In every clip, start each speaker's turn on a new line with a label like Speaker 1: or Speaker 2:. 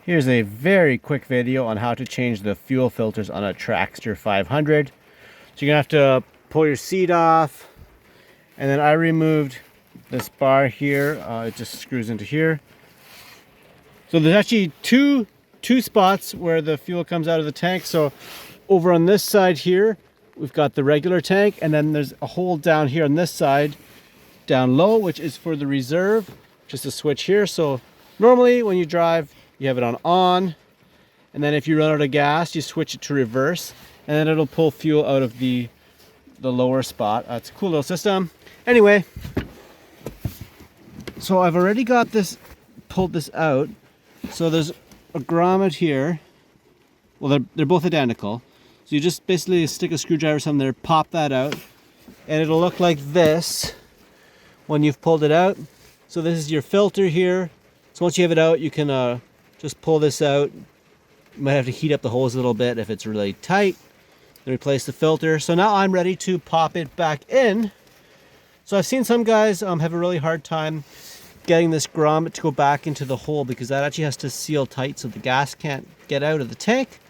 Speaker 1: Here's a very quick video on how to change the fuel filters on a Traxter 500. So you're gonna have to pull your seat off, and then I removed this bar here. It just screws into here. So there's actually two spots where the fuel comes out of the tank. So over on this side here, we've got the regular tank, and then there's a hole down here on this side, down low, which is for the reserve. Just a switch here. So normally when you drive, you have it on, and then if you run out of gas, you switch it to reverse, and then it'll pull fuel out of the lower spot. It's a cool little system. Anyway, so I've already got this, pulled this out. So there's a grommet here. Well, they're both identical. So you just basically stick a screwdriver or something there, pop that out, and it'll look like this when you've pulled it out. So this is your filter here. So once you have it out, you can just pull this out. You might have to heat up the hose a little bit if it's really tight. Then replace the filter. So now I'm ready to pop it back in. So I've seen some guys have a really hard time getting this grommet to go back into the hole because that actually has to seal tight so the gas can't get out of the tank.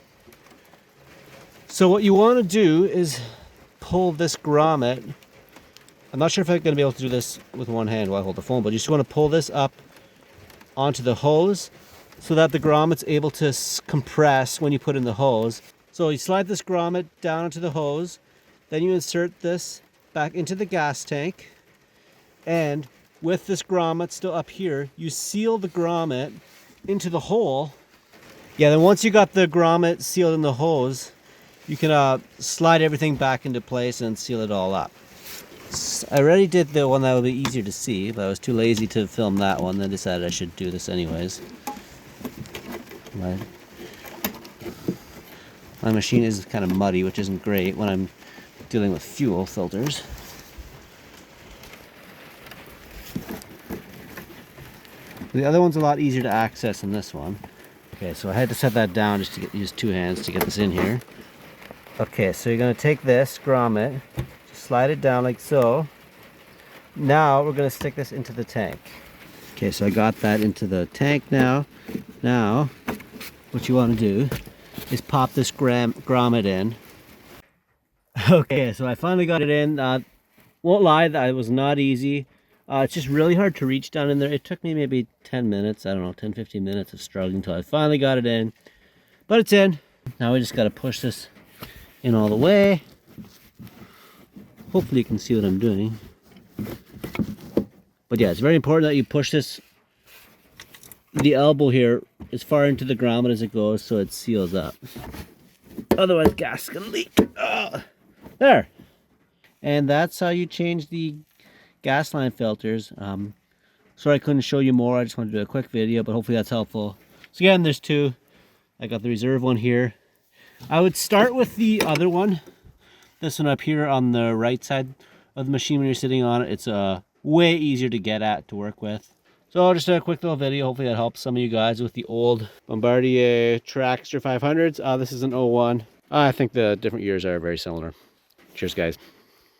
Speaker 1: So what you want to do is pull this grommet. I'm not sure if I'm going to be able to do this with one hand while I hold the phone, but you just want to pull this up onto the hose so that the grommet's able to compress when you put in the hose. So you slide this grommet down onto the hose, then you insert this back into the gas tank, and with this grommet still up here, you seal the grommet into the hole. Yeah, then once you got the grommet sealed in the hose, you can slide everything back into place and seal it all up. I already did the one that would be easier to see, but I was too lazy to film that one, then decided I should do this anyways. My machine is kind of muddy, which isn't great when I'm dealing with fuel filters. The other one's a lot easier to access than this one. Okay, so I had to set that down just to use two hands to get this in here. Okay, so you're going to take this grommet, slide it down like so. Now we're going to stick this into the tank. Okay, so I got that into the tank now. Now, what you want to do is pop this grommet in. Okay, so I finally got it in. Won't lie, that was not easy. It's just really hard to reach down in there. It took me maybe 10 minutes, I don't know, 10, 15 minutes of struggling until I finally got it in. But it's in. Now we just got to push this in all the way. Hopefully you can see what I'm doing. But yeah, it's very important that you push this, the elbow here, as far into the grommet as it goes so it seals up. Otherwise gas is gonna leak. Oh, there. And that's how you change the gas line filters. Sorry I couldn't show you more. I just wanted to do a quick video, but hopefully that's helpful. So again, there's two. I got the reserve one here. I would start with the other one. This one up here on the right side of the machine when you're sitting on it. It's way easier to get at, to work with. So just a quick little video. Hopefully that helps some of you guys with the old Bombardier Traxter 500s. This is an 01. I think the different years are very similar. Cheers, guys.